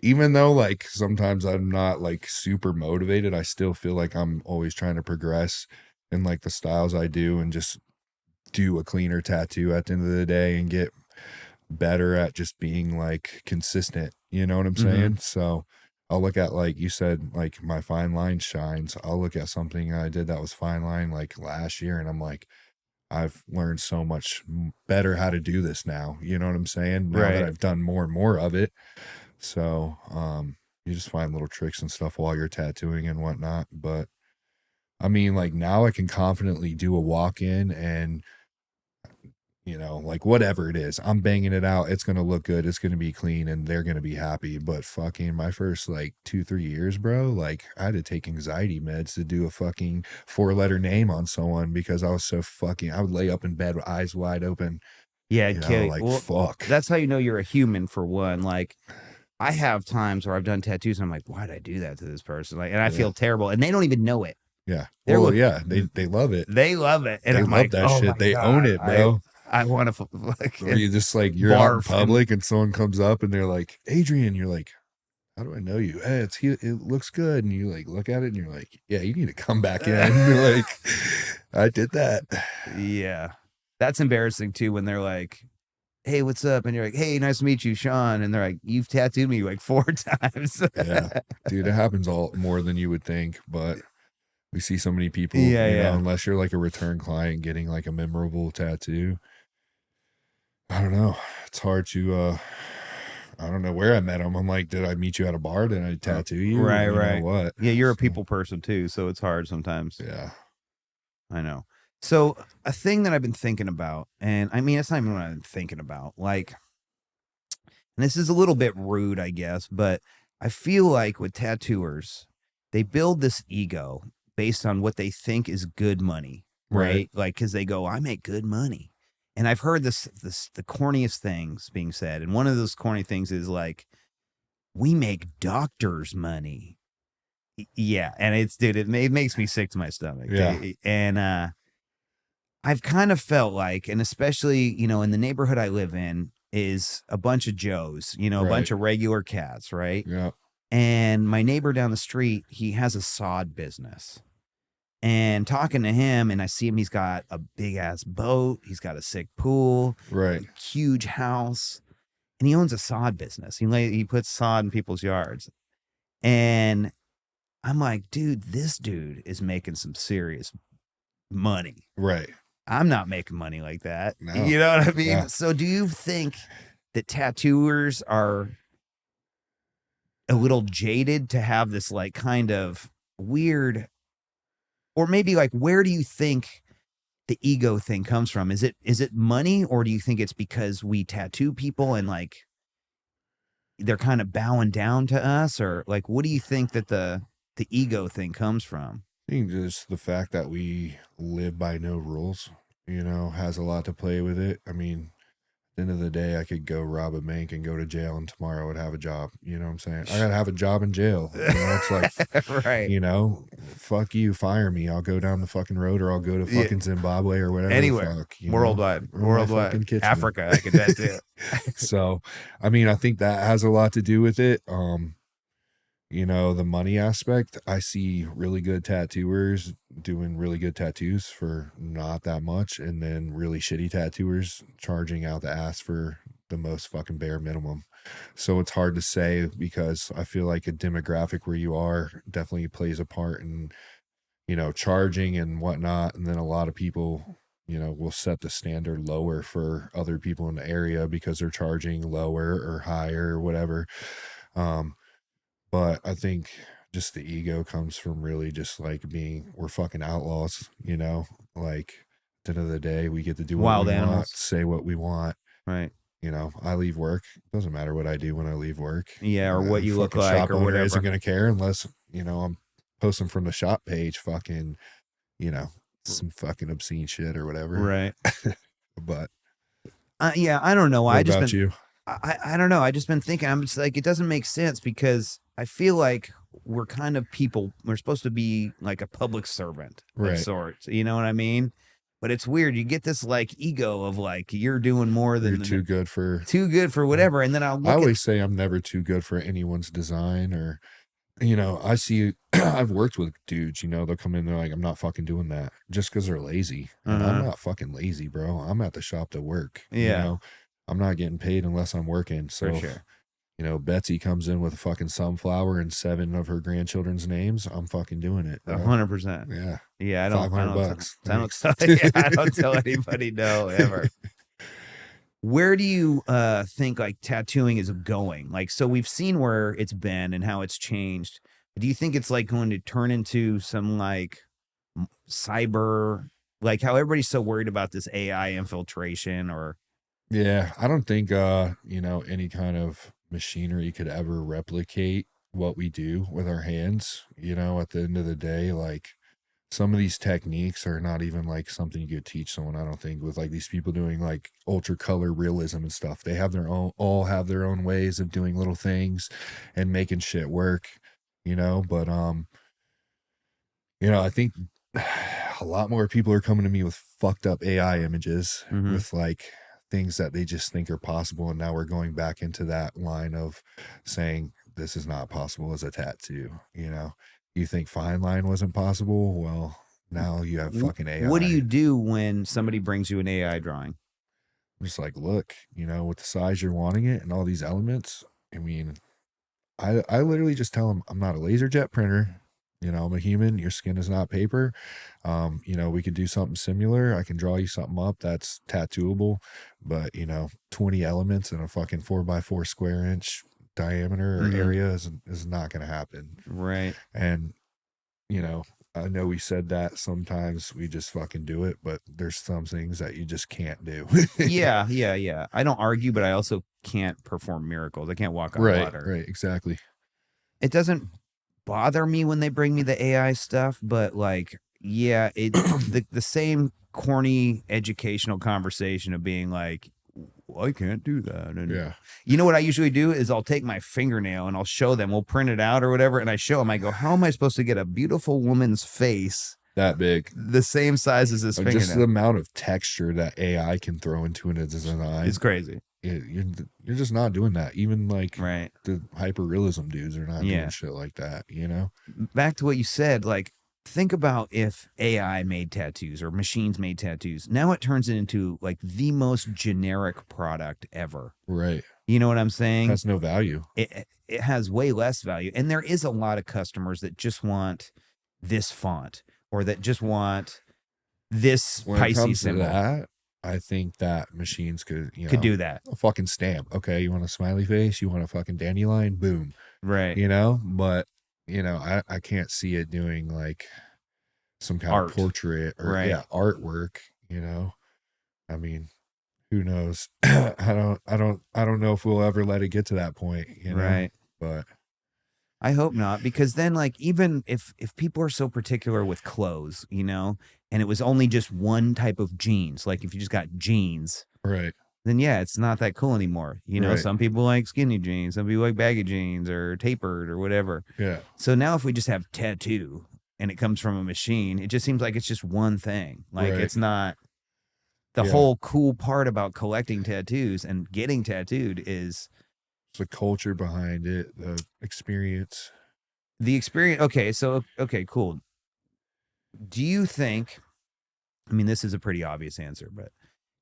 even though like sometimes I'm not like super motivated, I still feel like I'm always trying to progress in like the styles I do and just do a cleaner tattoo at the end of the day and get better at just being like consistent. You know what I'm saying? So I'll look at, like you said, like my fine line shines. I'll look at something I did that was fine line like last year, and I'm like, I've learned so much better how to do this now. You know what I'm saying? Now that I've done more and more of it. So you just find little tricks and stuff while you're tattooing and whatnot. But I mean, like now I can confidently do a walk-in and you know, like whatever it is, I'm banging it out. It's going to look good. It's going to be clean and they're going to be happy. But fucking my first like 2-3 years, bro, like I had to take anxiety meds to do a fucking 4-letter name on someone because I was so fucking, I would lay up in bed with eyes wide open. Yeah, You know, okay. like Well, fuck. that's how you know you're a human for one. Like I have times where I've done tattoos and I'm like, why'd I do that to this person? Like, and I feel terrible and they don't even know it. Yeah. They're Well, look, yeah, they love it. they love it. And They I'm love like, that oh shit. my They own God, it, bro. I want to Or you just like you're out in barf public and someone comes up and they're like, Adrien, you're like, how do I know you? Hey, it looks good. And you like look at it and you're like, yeah, you need to come back in. You're like, I did that. Yeah. That's embarrassing too when they're like, hey, what's up? And you're like, hey, nice to meet you, Shon. And they're like, you've tattooed me like 4 times. Yeah. Dude, it happens all more than you would think, but we see so many people, Yeah, you yeah. know, unless you're like a return client getting like a memorable tattoo. I don't know. It's hard to I don't know where I met him. I'm like, did I meet you at a bar? Did I tattoo you? Right, You right. know what? Yeah, you're a So, people person too, so it's hard sometimes. yeah. I know. So a thing that I've been thinking about, and I mean, it's not even what I'm thinking about. Like, and this is a little bit rude, I guess, but I feel like with tattooers, they build this ego based on what they think is good money, right? Like, because they go, I make good money. And I've heard the corniest things being said. And one of those corny things is like, we make doctors money. Yeah. And it's, dude, it makes me sick to my stomach. Yeah. And I've kind of felt like, and especially, you know, in the neighborhood I live in, is a bunch of Joes, you know, a bunch of regular cats, right? Yeah. And my neighbor down the street, he has a sod business. And talking to him, and I see him, he's got a big ass boat, he's got a sick pool, Right. a huge house, and he owns a sod business. He puts sod in people's yards. And I'm like, dude, this dude is making some serious money. Right. I'm not making money like that. No. You know what I mean? Yeah. So do you think that tattooers are a little jaded to have this like kind of weird, or maybe like, where do you think the ego thing comes from? Is it money, or do you think it's because we tattoo people and like they're kind of bowing down to us, or like, what do you think that the ego thing comes from? I think just the fact that we live by no rules, you know, has a lot to play with it. I mean, at the end of the day, I could go rob a bank and go to jail, and tomorrow I would have a job. You know what I'm saying? I gotta have a job in jail. You know, it's like, Right. you know, fuck you, fire me. I'll go down the fucking road, or I'll go to fucking Zimbabwe or whatever. Anywhere. Fuck, you Worldwide. know, or my fucking Worldwide. kitchen. Africa, I could tattoo. So, I mean, I think that has a lot to do with it. You know, the money aspect, I see really good tattooers doing really good tattoos for not that much, and then really shitty tattooers charging out the ass for the most fucking bare minimum. So it's hard to say, because I feel like a demographic where you are definitely plays a part in, you know, charging and whatnot. And then a lot of people, you know, will set the standard lower for other people in the area because they're charging lower or higher or whatever. But I think just the ego comes from really just like we're fucking outlaws, you know, like at the end of the day, we get to do what Wild we want, animals. say what we want. Right. You know, I leave work. Doesn't matter what I do when I leave work. Yeah, or what you look Fucking like shop or owner whatever. isn't going to care unless, you know, I'm posting from the shop page fucking, you know, some fucking obscene shit or whatever. Right. But yeah, I don't know. what about you? I don't know. I just been thinking, I'm just like, it doesn't make sense, because I feel like we're kind of people. We're supposed to be like a public servant of sorts. You know what I mean? But it's weird. You get this like ego of like, you're doing more than You're too good for whatever. And then I always say I'm never too good for anyone's design, or, you know, I see, I've worked with dudes, you know, they'll come in, they're like, I'm not fucking doing that, just because they're lazy. And I'm not fucking lazy, bro. I'm at the shop to work. Yeah. You know, I'm not getting paid unless I'm working. So, For sure. you know, Betsy comes in with a fucking sunflower and 7 of her grandchildren's names, I'm fucking doing it. 100%. Yeah. Yeah. I don't $500. I don't tell anybody no ever. Where do you think like tattooing is going? Like, so we've seen where it's been and how it's changed. Do you think it's like going to turn into some like cyber Like how everybody's so worried about this AI infiltration or Yeah, I don't think any kind of machinery could ever replicate what we do with our hands. At the end of the day, like some of these techniques are not even like something you could teach someone, I don't think, with like these people doing like ultra color realism and stuff. They have all have their own ways of doing little things and making shit work, but I think a lot more people are coming to me with fucked up AI images with like things that they just think are possible. And now we're going back into that line of saying this is not possible as a tattoo. You think fine line wasn't possible? Well, now you have fucking AI. What do you do when somebody brings you an AI drawing? I'm just like, look, with the size you're wanting it and all these elements, I mean, I literally just tell them I'm not a laser jet printer. I'm a human. Your skin is not paper. We could do something similar. I can draw you something up that's tattooable, but 20 elements in a fucking 4x4 square inch diameter or area is not going to happen. Right. And, I know we said that sometimes we just fucking do it, but there's some things that you just can't do. Yeah. I don't argue, but I also can't perform miracles. I can't walk on water. Right, exactly. It doesn't bother me when they bring me the AI stuff, but like, yeah, the same corny educational conversation of being like, well, I can't do that. And you know what I usually do is I'll take my fingernail and I'll show them, we'll print it out or whatever. And I show them, I go, how am I supposed to get a beautiful woman's face that big, the same size as this fingernail? Just the amount of texture that AI can throw into a design. It's crazy. You're just not doing that. Even like right. the hyper-realism dudes are not doing shit like that, Back to what you said, like, think about if AI made tattoos or machines made tattoos. Now it turns it into like the most generic product ever. Right. You know what I'm saying? It has no value. It has way less value. And there is a lot of customers that just want this font or that just want this Pisces symbol. That, I think that machines could do that. A fucking stamp. Okay, you want a smiley face? You want a fucking dandelion? Boom. Right. But I can't see it doing like some kind of portrait or artwork, I mean, who knows? I don't know if we'll ever let it get to that point, right. But I hope not, because then like, even if people are so particular with clothes, and it was only just one type of jeans, like if you just got jeans, right, then it's not that cool anymore. Right. Some people like skinny jeans, some people like baggy jeans or tapered or whatever. Yeah. So now if we just have tattoo and it comes from a machine, it just seems like it's just one thing. Like it's not the whole cool part about collecting tattoos and getting tattooed is the culture behind it, the experience. Okay, cool. Do you think, I mean, this is a pretty obvious answer, but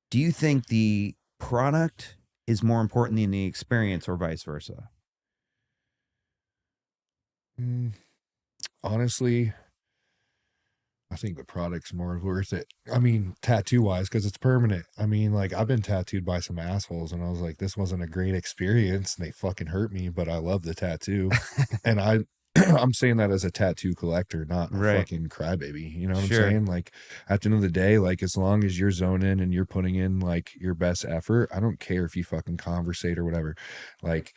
do you think the product is more important than the experience or vice versa? Honestly, I think the product's more worth it. I mean, tattoo wise, because it's permanent. I mean, like I've been tattooed by some assholes and I was like, this wasn't a great experience and they fucking hurt me, but I love the tattoo. And I'm saying that as a tattoo collector, not a fucking crybaby. You know what I'm saying? Like at the end of the day, like as long as you're zoning and you're putting in like your best effort, I don't care if you fucking conversate or whatever. Like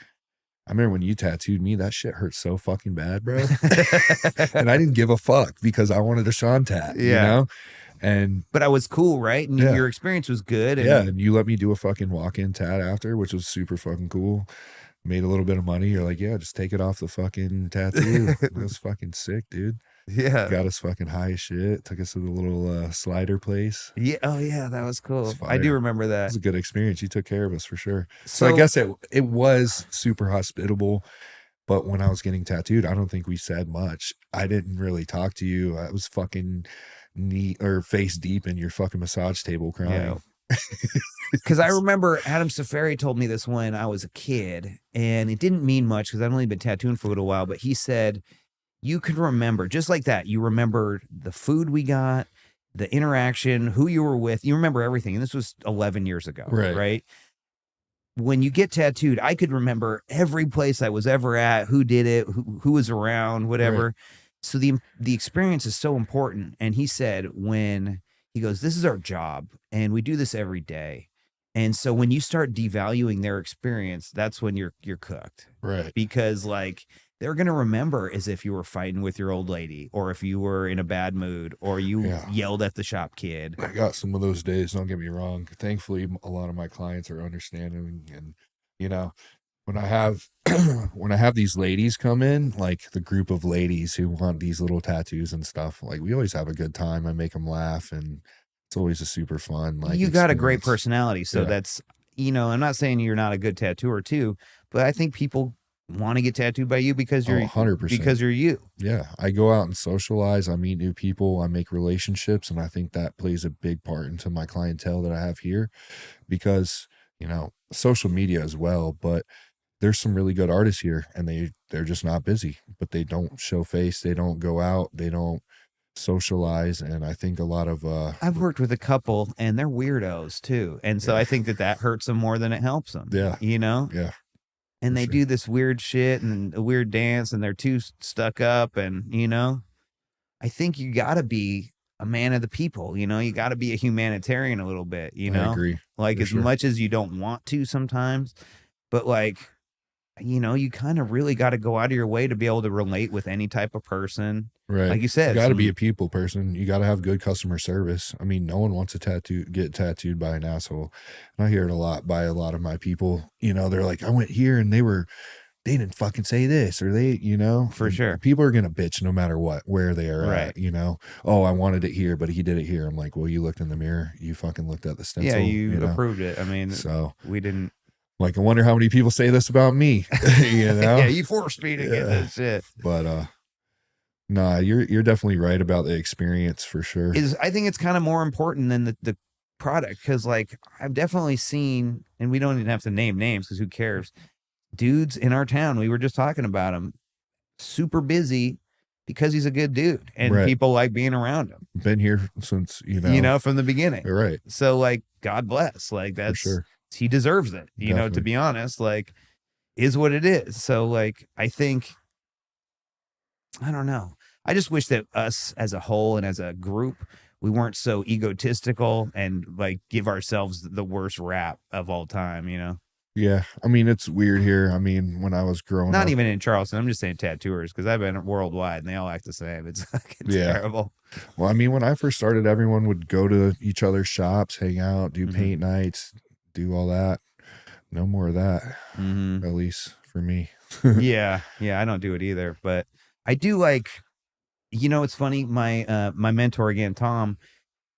I remember when you tattooed me, that shit hurt so fucking bad, bro. And I didn't give a fuck because I wanted a Shon tat, but I was cool, right? And your experience was good. And and you let me do a fucking walk-in tat after, which was super fucking cool. Made a little bit of money. You're like, just take it off the fucking tattoo. It was fucking sick, dude. Yeah. Got us fucking high as shit. Took us to the little slider place. Yeah. Oh yeah, that was cool. I do remember that. It was a good experience. You took care of us for sure. So I guess it was super hospitable. But when I was getting tattooed, I don't think we said much. I didn't really talk to you. I was fucking face deep in your fucking massage table crying. Because I remember Adam Safari told me this when I was a kid, and it didn't mean much because I'd only been tattooing for a little while, but he said, you could remember, just like that, you remember the food we got, the interaction, who you were with, you remember everything. And this was 11 years ago, right? When you get tattooed, I could remember every place I was ever at, who did it, who was around, whatever. So the experience is so important. And he said when he goes, this is our job and we do this every day. And so when you start devaluing their experience, that's when you're cooked. Right. Because like they're going to remember as if you were fighting with your old lady, or if you were in a bad mood, or you yelled at the shop kid. I got some of those days, don't get me wrong. Thankfully, a lot of my clients are understanding, and you know, when I have when I have these ladies come in, like the group of ladies who want these little tattoos and stuff, like we always have a good time. I make them laugh, and it's always a super fun like you got a great experience. personality, so that's, you know, I'm not saying you're not a good tattooer too, but I think people want to get tattooed by you because you're 100%. because you're you. Yeah, I go out and socialize, I meet new people, I make relationships, and I think that plays a big part into my clientele that I have here, because you know, social media as well, but there's some really good artists here, and they're just not busy, but they don't show face, they don't go out, they don't socialize. And I think a lot of I've worked with a couple and they're weirdos too, and so I think that hurts them more than it helps them. You know. And they do this weird shit and a weird dance, and they're too stuck up, and you know, I think you got to be a man of the people. You know, you got to be a humanitarian a little bit. You know, I agree. Like as much as you don't want to sometimes, but like, you know, you kind of really got to go out of your way to be able to relate with any type of person. Right. Like you said, you got to be a people person. You got to have good customer service. I mean, no one wants to get tattooed by an asshole. And I hear it a lot by a lot of my people. You know, they're like, I went here and they didn't fucking say this, or they, you know, for sure. People are going to bitch no matter what, where they are at, you know. Oh, I wanted it here, but he did it here. I'm like, well, you looked in the mirror. You fucking looked at the stencil. Yeah, you know? approved it. I mean, so we didn't. Like, I wonder how many people say this about me. You know? Yeah, you forced me to get this shit. But nah, you're definitely right about the experience for sure. I think it's kind of more important than the product, because like I've definitely seen, and we don't even have to name names because who cares, dudes in our town, we were just talking about him, super busy because he's a good dude and people like being around him. Been here since, you know, from the beginning. Right. So like, God bless. Like that's, for sure. He deserves it, you know, to be honest, like is what it is. So like, I think, I don't know. I just wish that us as a whole and as a group, we weren't so egotistical and like give ourselves the worst rap of all time, you know? Yeah. I mean, it's weird here. I mean, when I was growing up. Not even in Charleston. I'm just saying tattooers, because I've been worldwide and they all act the same. It's fucking terrible. Well, I mean, when I first started, everyone would go to each other's shops, hang out, do paint nights, do all that. No more of that, at least for me. Yeah. I don't do it either, but I do like, you know, it's funny. My mentor again, Tom,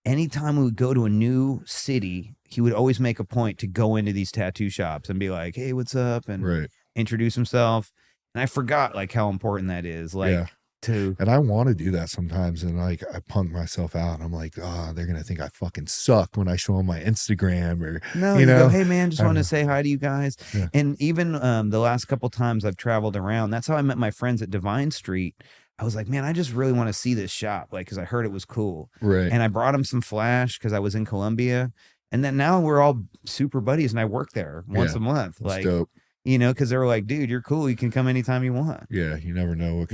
anytime we would go to a new city, he would always make a point to go into these tattoo shops and be like, hey, what's up? And introduce himself. And I forgot like how important that is. Like, and I want to do that sometimes, and like I punk myself out. I'm like, oh, they're gonna think I fucking suck when I show them my Instagram, or no, you know, go, hey man, just want to say hi to you guys. And even the last couple times I've traveled around, that's how I met my friends at Divine Street. I was like, man, I just really want to see this shop, like, because I heard it was cool. And I brought him some flash because I was in Columbia, and then now we're all super buddies, and I work there once a month. Like, dope. You know, because they were like, dude, you're cool. You can come anytime you want. Yeah, you never know what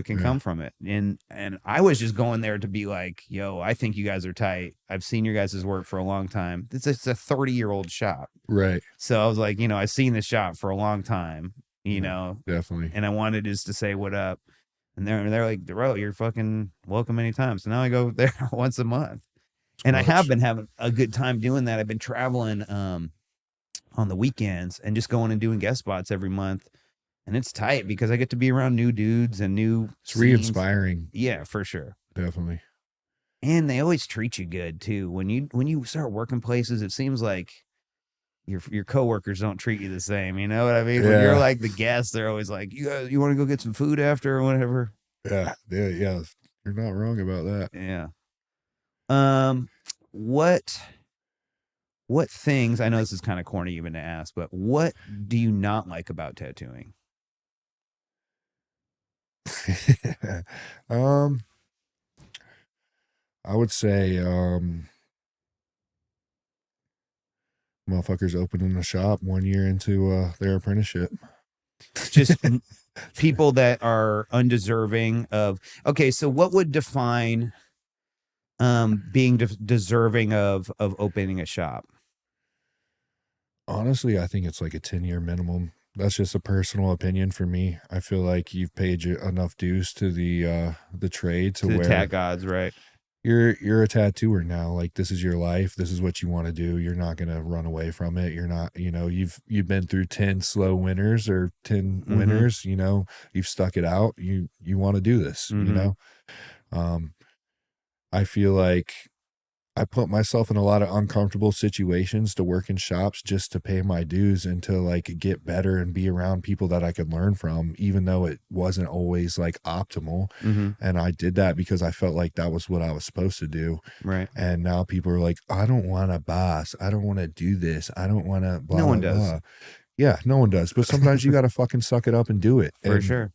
can come from it. And I was just going there to be like, yo, I think you guys are tight. I've seen your guys' work for a long time. It's a 30-year-old shop. Right. So I was like, you know, I've seen this shop for a long time, you know. Definitely. And I wanted just to say what up. And they're like, bro, you're fucking welcome anytime. So now I go there once a month. And I have been having a good time doing that. I've been traveling on the weekends and just going and doing guest spots every month. And it's tight because I get to be around new dudes and new It's re-inspiring. Yeah, for sure. Definitely. And they always treat you good too. When you start working places, it seems like your coworkers don't treat you the same. You know what I mean? When you're like the guest, they're always like, you want to go get some food after or whatever. Yeah. You're not wrong about that. Yeah. What things, I know this is kind of corny even to ask, but what do you not like about tattooing? I would say motherfuckers opening a shop 1 year into their apprenticeship. Just people that are undeserving of. Okay, so what would define being deserving of opening a shop? Honestly, I think it's like a 10-year minimum. That's just a personal opinion for me. I feel like you've paid enough dues to the trade to To the tag where gods, right? you're a tattooer now. Like, this is your life. This is what you want to do. You're not gonna run away from it. You're not, you've been through 10 slow winners or 10 Mm-hmm. winners, you've stuck it out. You want to do this, Mm-hmm. I feel like I put myself in a lot of uncomfortable situations to work in shops just to pay my dues and to like get better and be around people that I could learn from, even though it wasn't always like optimal. Mm-hmm. And I did that because I felt like that was what I was supposed to do. Right. And now people are like, I don't want a boss. I don't want to do this. I don't want to blah, No one blah, does. blah. Yeah, no one does. But sometimes you got to fucking suck it up and do it. For And, sure.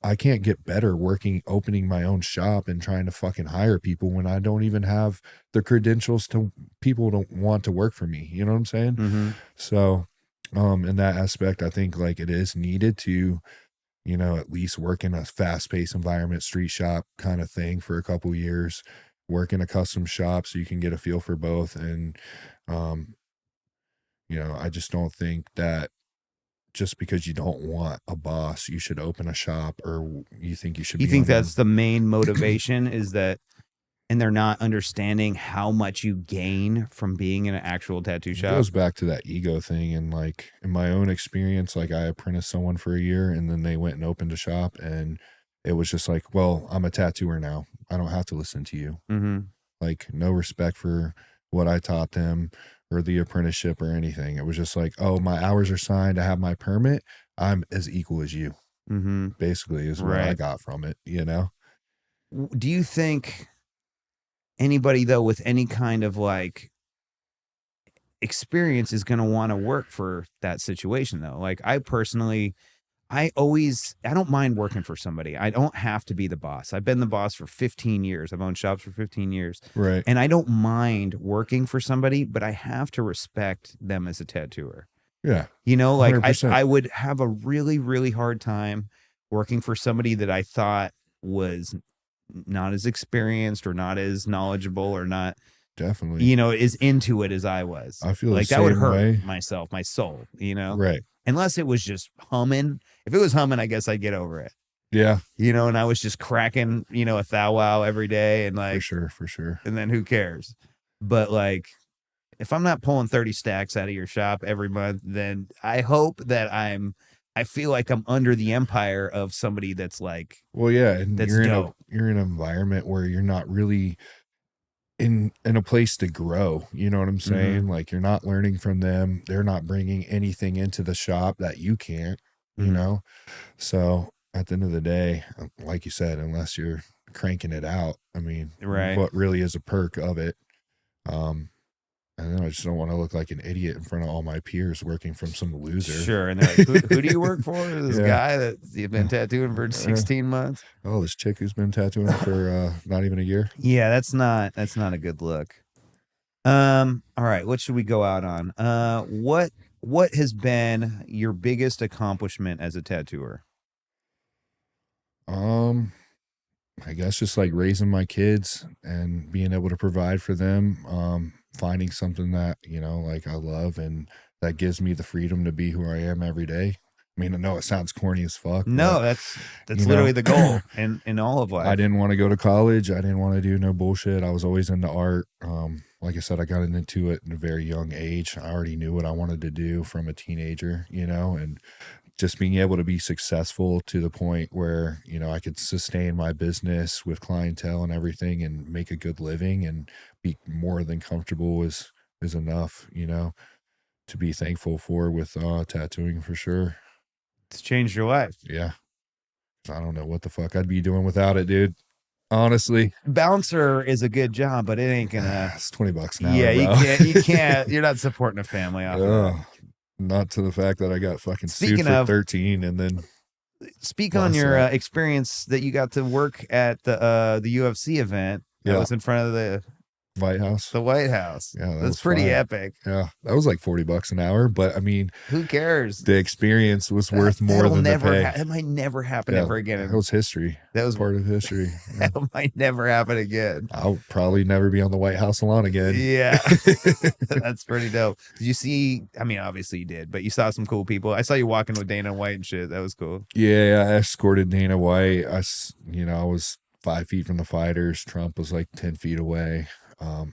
I can't get better opening my own shop and trying to fucking hire people when I don't even have the credentials to people to want to work for me. You know what I'm saying? Mm-hmm. So, in that aspect, I think like it is needed to, at least work in a fast paced environment, street shop kind of thing for a couple years, work in a custom shop so you can get a feel for both. And, I just don't think that just because you don't want a boss, you should open a shop, or you think you should You be think on your- that's the main motivation is that, and they're not understanding how much you gain from being in an actual tattoo It shop? goes back to that ego thing. And like in my own experience, like I apprenticed someone for a year and then they went and opened a shop, and it was just like, well, I'm a tattooer now. I don't have to listen to you. Mm-hmm. Like, no respect for what I taught them or the apprenticeship or anything. It was just like, oh, my hours are signed. I have my permit. I'm as equal as you. Mm-hmm. Basically is what I Right. got from it, Do you think anybody though with any kind of like experience is going to want to work for that situation though? Like I personally, I don't mind working for somebody. I don't have to be the boss. I've been the boss for 15 years. I've owned shops for 15 years. Right. And I don't mind working for somebody, but I have to respect them as a tattooer. Yeah. Like 100%. I would have a really, really hard time working for somebody that I thought was not as experienced or not as knowledgeable or not, Definitely. as into it as I was. I feel like the that would same hurt way. myself, my soul, Right. unless it was just humming. If it was humming, I guess I'd get over it. Yeah. And I was just cracking, a thou wow every day and like, For sure. and then who cares? But like, if I'm not pulling 30 stacks out of your shop every month, then I hope that I feel like I'm under the empire of somebody that's like, well, yeah. And that's you're dope. you're in an environment where you're not really in a place to grow. You know what I'm saying? Mm-hmm. Like, you're not learning from them. They're not bringing anything into the shop that you can't, Mm-hmm. So at the end of the day, like you said, unless you're cranking it out, I mean, Right. what really is a perk of it? And then I just don't want to look like an idiot in front of all my peers working from some loser. Sure. And they're like, who do you work for? This Yeah. guy that's been tattooing for 16 months. Oh, this chick who's been tattooing for not even a year. Yeah, that's not a good look. All right, what should we go out on? What has been your biggest accomplishment as a tattooer? I guess just like raising my kids and being able to provide for them, finding something that, like I love and that gives me the freedom to be who I am every day. I mean, I know it sounds corny as fuck. No, but, that's literally the goal in all of life. I didn't want to go to college. I didn't want to do no bullshit. I was always into art. Like I said, I got into it at a very young age. I already knew what I wanted to do from a teenager, and just being able to be successful to the point where, I could sustain my business with clientele and everything and make a good living and be more than comfortable is enough, to be thankful for with tattooing for sure. It's changed your life. Yeah. I don't know what the fuck I'd be doing without it, dude. Honestly. Bouncer is a good job, but it ain't gonna. It's $20 an hour. Yeah, bro. you can't. You're not supporting a family off of that. Not to the fact that I got fucking sued for 13 and then. Speak on your experience that you got to work at the UFC event that was in front of White House. The White House. Yeah, That's pretty epic. Yeah, that was like $40 an hour, but I mean, who cares? The experience was worth more than the pay. It might never happen ever again. That was history. That was part of history. Yeah. That might never happen again. I'll probably never be on the White House lawn again. Yeah, that's pretty dope. Did you see? I mean, obviously you did, but you saw some cool people. I saw you walking with Dana White and shit. That was cool. Yeah, I escorted Dana White. I was 5 feet from the fighters. Trump was like 10 feet away.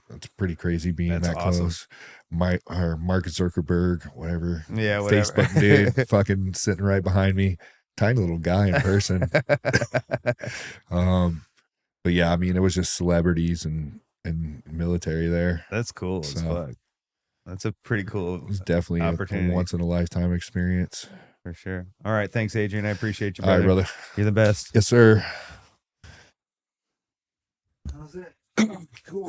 It's pretty crazy being that awesome. Close. Mark Zuckerberg, whatever. Yeah, whatever. Facebook dude, fucking sitting right behind me. Tiny little guy in person. But yeah, I mean, it was just celebrities and military there. That's cool as fuck. That's a pretty cool. It was definitely a once in a lifetime experience. For sure. All right, thanks, Adrien. I appreciate you, brother. All right, brother. You're the best. Yes, sir. That was it. Cool.